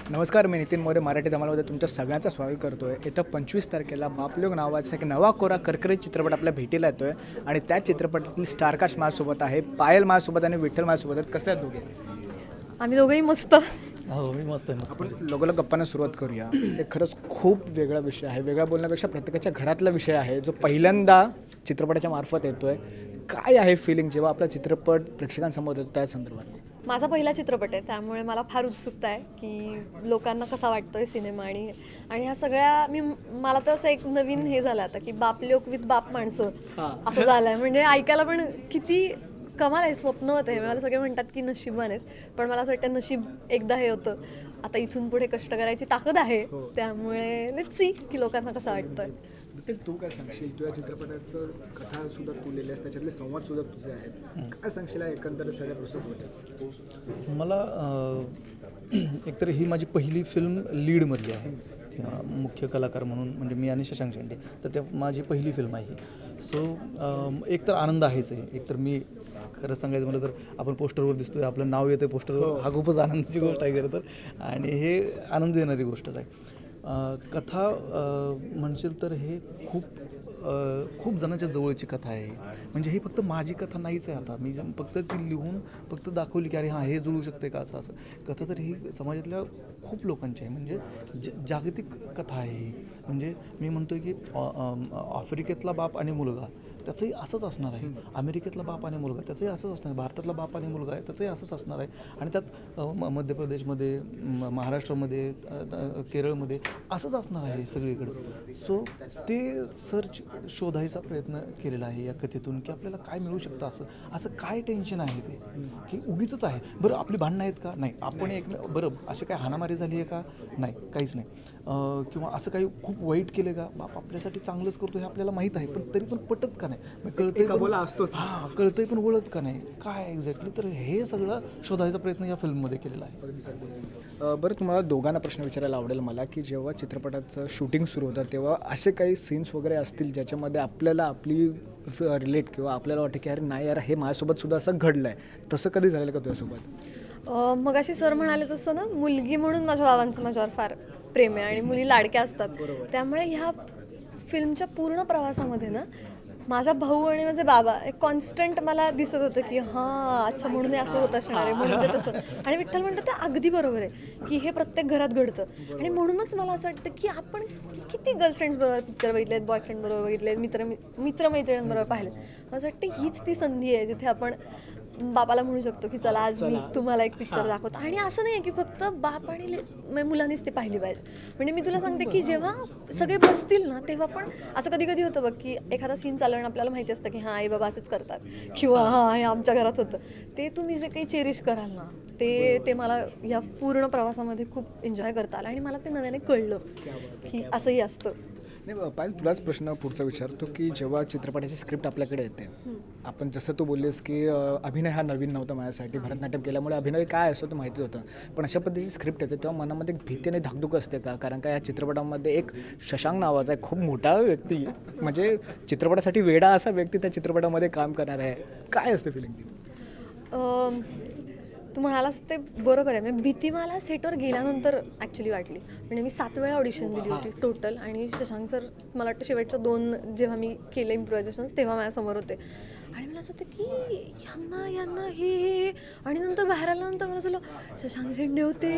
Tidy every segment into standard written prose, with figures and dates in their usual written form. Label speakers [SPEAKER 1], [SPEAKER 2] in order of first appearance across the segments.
[SPEAKER 1] नमस्कार, मी नितीन मोरे मराठी धमालमध्ये तुमच्या सगळ्यांचं स्वागत करतो आहे. येत्या 25 तारखेला बापलोग नावाचा एक नवा कोरा करकरीत चित्रपट आपल्या भेटीला येतो आहे आणि त्या चित्रपटातील स्टारकास्ट माझ्यासोबत आहे, पायल माझ्यासोबत आणि विठ्ठल माझ्यासोबत आहेत. कसं आहे दोघे?
[SPEAKER 2] आम्ही दोघंही मस्त.
[SPEAKER 3] हो, मी मस्त आहे.
[SPEAKER 1] आपण लोकांना गप्पांना सुरुवात करूया. एक खरंच खूप वेगळा विषय आहे, वेगळा बोलण्यापेक्षा प्रत्येकाच्या घरातला विषय आहे जो पहिल्यांदा चित्रपटाच्या मार्फत येतो आहे. काय आहे फिलिंग जेव्हा आपला चित्रपट प्रेक्षकांसमोर येतो त्या संदर्भात?
[SPEAKER 2] माझा पहिला चित्रपट आहे, त्यामुळे मला फार उत्सुकता आहे की लोकांना कसा वाटतोय सिनेमा. आणि ह्या सगळ्या मला तर असं एक नवीन हे झालं आता की बाप लोक विथ बाप माणसं असं झालं आहे. म्हणजे ऐकायला पण किती कमाल आहे, स्वप्नवत आहे. मला सगळे म्हणतात की नशीबवान आहेस, पण मला असं वाटतं नशीब एकदा हे होतं, आता इथून पुढे कष्ट करायची ताकद आहे. त्यामुळे लेट्स सी की लोकांना कसं वाटतंय.
[SPEAKER 1] तू काय सांगशील? तुझ्या चित्रपटाचं कथा सुद्धा तू लिहिल्यास, त्याच्यातले संवाद सुद्धा तुझे आहेत. काय सांगशील एकंदर सगळ्या प्रोसेसबद्दल?
[SPEAKER 3] मला एकतर ही माझी पहिली फिल्म लीडमधली आहे, मुख्य कलाकार म्हणून. म्हणजे मी आणि शशांक शेंडे, तर त्या माझी पहिली फिल्म आहे. सो एकतर आनंद आहेच आहे. एकतर मी खरं सांगायचं म्हटलं तर आपण पोस्टरवर दिसतोय, आपलं नाव येतं पोस्टरवर, हा खूपच आनंदाची गोष्ट आहे खरं तर. आणि हे आनंद देणारी गोष्टच आहे. कथा म्हणशील तर हे खूप जणांच्या जवळची कथा आहे. म्हणजे ही फक्त माझी कथा नाहीच आहे. आता मी फक्त ती लिहून फक्त दाखवली की अरे हां, हे जुळू शकते का असं कथा. तर ही समाजातल्या खूप लोकांची आहे. म्हणजे जागतिक कथा आहे ही. म्हणजे मी म्हणतो की आफ्रिकेतला बाप आणि मुलगा त्याचंही असंच असणार आहे, अमेरिकेतला बाप आणि मुलगा त्याचंही असंच असणार आहे, भारतातला बाप आणि मुलगा आहे त्याचंही असंच असणार आहे. आणि त्यात मध्य प्रदेशमध्ये, महाराष्ट्रामध्ये, केरळमध्ये असंच असणार आहे सगळीकडं. सो ते सर्च शोधायचा प्रयत्न केलेला आहे या कथेतून की आपल्याला काय मिळू शकतं, असं काय टेन्शन आहे ते की उगीचंच आहे. बरं, आपली भांडणं आहेत का? नाही. आपण बरं असे काय हाणामारी झाली आहे का? नाही, काहीच नाही. किंवा असं काही खूप वाईट केलं का? बाप आपल्यासाठी चांगलंच करतो हे आपल्याला माहीत आहे, पण तरी पण पटत का नाही? कळतंय असतोच, हां कळतंय पण वळत का नाही, काय एक्झॅक्टली. तर हे सगळं शोधायचा प्रयत्न या फिल्ममध्ये केलेला आहे.
[SPEAKER 1] बरं, तुम्हाला दोघांना प्रश्न विचारायला आवडेल मला की जेव्हा चित्रपटाचं शूटिंग सुरू होतं तेव्हा असे काही सीन्स वगैरे असतील ज्याच्यामध्ये आपल्याला आपली रिलेट किंवा आपल्याला वाटतं की अरे नाही यार, हे माझ्यासोबत सुद्धा असं घडलं आहे, तसं कधी झालेलं का तुझ्यासोबत?
[SPEAKER 2] मगाशी सर म्हणाले तसं ना, मुलगी म्हणून माझ्या बाबांचं माझ्यावर फार प्रेम आहे आणि मुली लाडक्या असतात. त्यामुळे ह्या फिल्मच्या पूर्ण प्रवासामध्ये ना माझा भाऊ आणि माझे बाबा एक कॉन्स्टंट मला दिसत होतं की हां अच्छा, म्हणून असं होत असणार आहे, म्हणून ते तसं. आणि विठ्ठल म्हणतो ते अगदी बरोबर आहे की हे प्रत्येक घरात घडतं. आणि म्हणूनच मला असं वाटतं की आपण किती गर्लफ्रेंड्स बरोबर पिक्चर बघितलेत, बॉयफ्रेंड बरोबर बघितलेत, मित्रमैत्रिणींबरोबर पाहिलेत. मला वाटतं हीच ती संधी आहे जिथे आपण बापाला म्हणू शकतो की चला आज मी तुम्हाला एक पिक्चर दाखवतो. आणि असं नाही आहे की फक्त बाप आणि मुलांनीच ते पाहिली पाहिजे. म्हणजे मी तुला सांगते की जेव्हा सगळे बसतील ना तेव्हा पण असं कधी कधी होतं बघ की एखादा सीन चालवणं आपल्याला माहिती असतं की हां आई बाबा असेच करतात किंवा हां हे आमच्या घरात होतं. ते तुम्ही जे काही चेरिश कराल ना ते मला या पूर्ण प्रवासामध्ये खूप एन्जॉय करता आलं आणि मला ते नव्याने कळलं की असंही असतं.
[SPEAKER 1] नाही पाहिजे, तुलाच प्रश्न पुढचा विचारतो की जेव्हा चित्रपटाची स्क्रिप्ट आपल्याकडे येते, आपण जसं तू बोललीस की अभिनय हा नवीन नव्हता माझ्यासाठी, भरतनाट्यम केल्यामुळे अभिनय काय असतो ते माहिती होतं, पण अशा पद्धतीची स्क्रिप्ट येते तेव्हा मनामध्ये एक भीती आणि धाकधूक असते का? कारण का या चित्रपटामध्ये एक शशांक नावाचा एक खूप मोठा व्यक्ती, म्हणजे चित्रपटासाठी वेडा असा व्यक्ती त्या चित्रपटामध्ये काम करणार आहे. काय असते फिलिंग ती?
[SPEAKER 2] तू म्हणालास ते बरोबर आहे. म्हणजे भीती मला सेटवर गेल्यानंतर ॲक्च्युली वाटली. म्हणजे मी 7 वेळा ऑडिशन दिली होती टोटल. आणि शशांक सर मला वाटतं शेवटच्या 2 जेव्हा मी केले इम्प्रोव्हायझेशन्स तेव्हा माझ्यासमोर होते. आणि मला असं होतं की यांना हे आणि नंतर बाहेर आल्यानंतर मला झालं शशांक शेंडे होते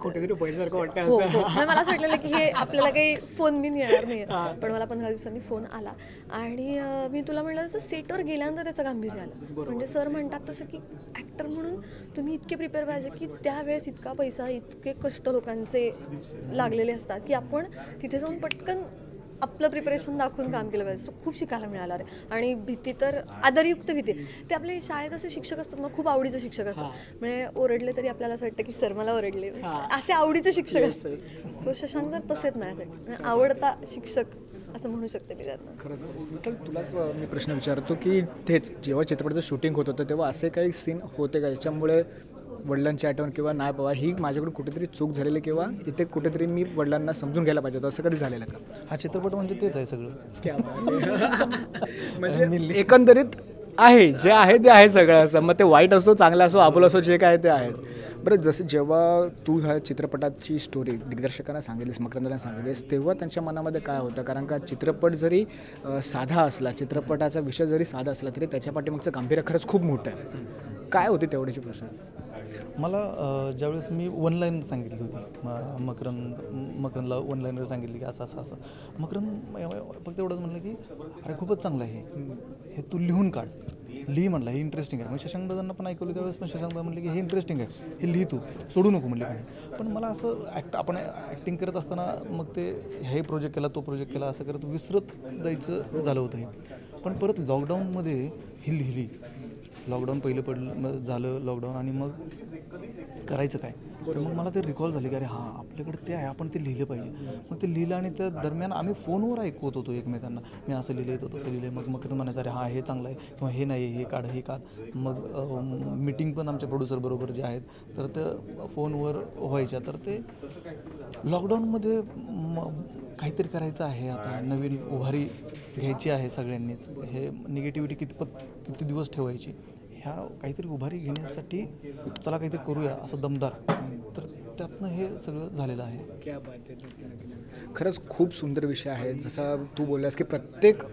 [SPEAKER 1] कुठेतरी पहिल्यासारखं वाटतं.
[SPEAKER 2] हो. मला असं वाटलेलं की हे आपल्याला काही फोन बिन येणार नाही. पण मला 15 दिवसांनी फोन आला. आणि मी तुला म्हटलं तसं सेटवर गेल्यानंतर त्याचं गांभीर्य आलं. म्हणजे सर म्हणतात तसं की ॲक्टर म्हणून तुम्ही इतके प्रिपेअर पाहिजे की त्यावेळेस इतका पैसा, इतके कष्ट लोकांचे लागलेले असतात की आपण तिथे जाऊन पटकन आपलं प्रिपरेशन दाखवून काम केलं पाहिजे. खूप शिकायला मिळालं रे. आणि भीती तर आदरयुक्त भीती. ते आपले शाळेत असे शिक्षक असतात ना, खूप आवडीचे शिक्षक असतात. म्हणजे ओरडले तरी आपल्याला असं वाटतं की सर मला ओरडले, असे आवडीचे शिक्षक असतात. सो शशांक सर तसेच माझ्यासाठी आवडता शिक्षक असं म्हणू शकते मी त्यातनं.
[SPEAKER 1] खरंच तुलाच मी प्रश्न विचारतो की तेच जेव्हा चित्रपटाचं शूटिंग होत होतं तेव्हा असे काही सीन होते का ज्याच्यामुळे वडिलांची आठवण किंवा नाही बाबा ही माझ्याकडून कुठेतरी चूक झालेली किंवा इथे कुठेतरी मी वडिलांना समजून घ्यायला पाहिजे होतं, असं कधी झालेलं का?
[SPEAKER 3] हा चित्रपट म्हणजे तेच आहे सगळं.
[SPEAKER 1] म्हणजे एकंदरीत आहे जे आहे ते आहे सगळं. असं मग ते वाईट असो, चांगलं असो, आबोल असो, जे काय ते आहेत. बरं, जसं जेव्हा तू ह्या चित्रपटाची स्टोरी दिग्दर्शकांना सांगितलीस, मकरंदला सांगितलीस, तेव्हा त्यांच्या मनामध्ये काय होतं? कारण का चित्रपट जरी साधा असला, चित्रपटाचा विषय जरी साधा असला तरी त्याच्या पाठीमागचं गांभीर्य खरंच खूप मोठं आहे. काय होती तेवढ्याची प्रश्न?
[SPEAKER 3] मला ज्यावेळेस मी वन लाईन सांगितली होती मकरंदला वन लाईनर सांगितली की असं असं असं, मकरंद फक्त एवढंच म्हणलं की अरे खूपच चांगलं आहे हे, तू लिहून काढ, लिही म्हणलं, हे इंटरेस्टिंग आहे. मग शशांक दादांना पण ऐकवलं त्यावेळेस, पण शशांक दादा म्हणले की हे इंटरेस्टिंग आहे, हे लिही तू, सोडू नको म्हणले. पण मला असं आपण ॲक्टिंग करत असताना मग ते हे प्रोजेक्ट केला, तो प्रोजेक्ट केला, असं करत विसरत जायचं झालं होतं हे. पण परत लॉकडाऊनमध्ये ही लिहिली. लॉकडाऊन पहिलं झालं लॉकडाऊन, आणि मग करायचं काय, तर मग मला ते रिकॉल झाले की अरे हां, आपल्याकडे ते आहे, आपण ते लिहिलं पाहिजे. मग ते लिहिलं, आणि त्या दरम्यान आम्ही फोनवर ऐकवत होतो एकमेकांना, मी असं लिहिलं होतं, तसं लिहिलं. मग म्हणायचं अरे हां, हे चांगलं आहे, किंवा हे नाही, हे काढ, हे काढ. मग मीटिंग पण आमच्या प्रोड्युसर बरोबर जे आहेत तर त्या फोनवर व्हायच्या. तर ते लॉकडाऊनमध्ये काहीतरी करायचं आहे, आता नवीन उभारी घ्यायची आहे सगळ्यांनीच, हे निगेटिव्हिटी किती दिवस ठेवायची, ह्या काहीतरी उभारी घेण्यासाठी चला काहीतरी करूया असं दमदार. तर त्यातनं हे सगळं झालेलं आहे.
[SPEAKER 1] क्या बात आहे. खरंच खूप सुंदर विषय आहे. जसा तू बोललास की प्रत्येक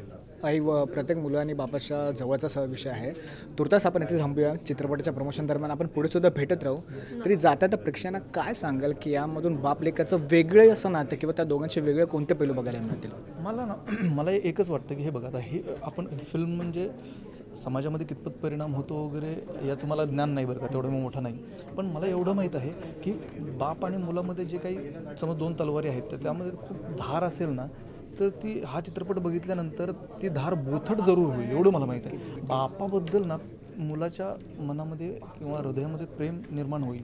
[SPEAKER 1] आई व प्रत्येक मुलं आणि बापाच्या जवळचा विषय आहे. तुर्तास आपण इथे थांबूया. चित्रपटाच्या प्रमोशन दरम्यान आपण पुढे सुद्धा भेटत राहू. तरी जाता त्या प्रेक्षकांना काय सांगाल की यामधून बाप लेकाचं वेगळं असं नातं, किंवा त्या दोघांचे वेगळे कोणते पैलू बघायला मिळतील?
[SPEAKER 3] मला एकच वाटतं की हे बघा, आता हे आपण फिल्म म्हणजे समाजामध्ये कितपत परिणाम होतो वगैरे याचं मला ज्ञान नाही बरं का, तेवढं मोठं नाही. पण मला एवढं माहीत आहे की बाप आणि मुलामध्ये जे काही समज दोन तलवारी आहेत, तर त्यामध्ये खूप धार असेल ना, तर ती हा चित्रपट बघितल्यानंतर ती धार बोथट जरूर होईल, एवढं मला माहीत आहे. बापाबद्दल ना मुलाच्या मनामध्ये किंवा हृदयामध्ये प्रेम निर्माण होईल,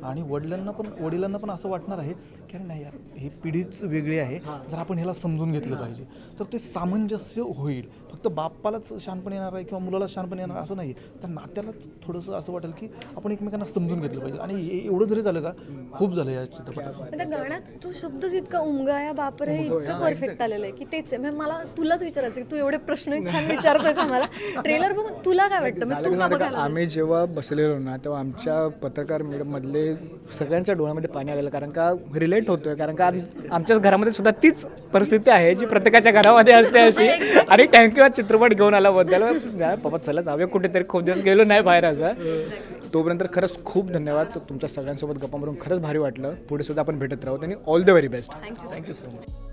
[SPEAKER 3] आणि वडिलांना पण असं वाटणार आहे की अरे नाही यार, ही पिढीच वेगळी आहे, जर आपण ह्याला समजून घेतलं पाहिजे, तर ते सामंजस्य होईल. फक्त बाप्पालाच शहाणपण येणार आहे किंवा मुलाला शहाणपण येणार असं नाही, तर नात्यालाच थोडंसं असं वाटेल की आपण एकमेकांना समजून घेतलं पाहिजे. आणि एवढं जरी झालं का, खूप झालं या चित्रपटात.
[SPEAKER 2] त्या गाण्यात तो शब्दच इतका उमगाया बापरे इतकं परफेक्ट आलेलं आहे की तेच आहे. म्हणजे मला तुलाच विचारायचं की तू एवढे प्रश्न छान विचारतोयस आम्हाला. ट्रेलर बघून तुला काय वाटतं? म्हणजे तू का बघायला?
[SPEAKER 1] आम्ही जेव्हा बसलेलो ना, तेव्हा आमच्या पत्रकार मधले सगळ्यांच्या डोळ्यामध्ये पाणी आलेलं. कारण का रिलेट होतोय, कारण का आमच्याच घरामध्ये सुद्धा तीच परिस्थिती आहे जी प्रत्येकाच्या घरामध्ये असते अशी. आणि थँक्यू चित्रपट घेऊन आल्याबद्दल. बाबा चला जाऊया कुठेतरी, खूप दिवस गेलो नाही बाहेर असं. तोपर्यंत खरंच खूप धन्यवाद. तुमच्या सगळ्यांसोबत गप्पा मारून खरंच भारी वाटलं. पुढे सुद्धा आपण भेटत राहू, आणि all the very best.
[SPEAKER 3] Thank you so much.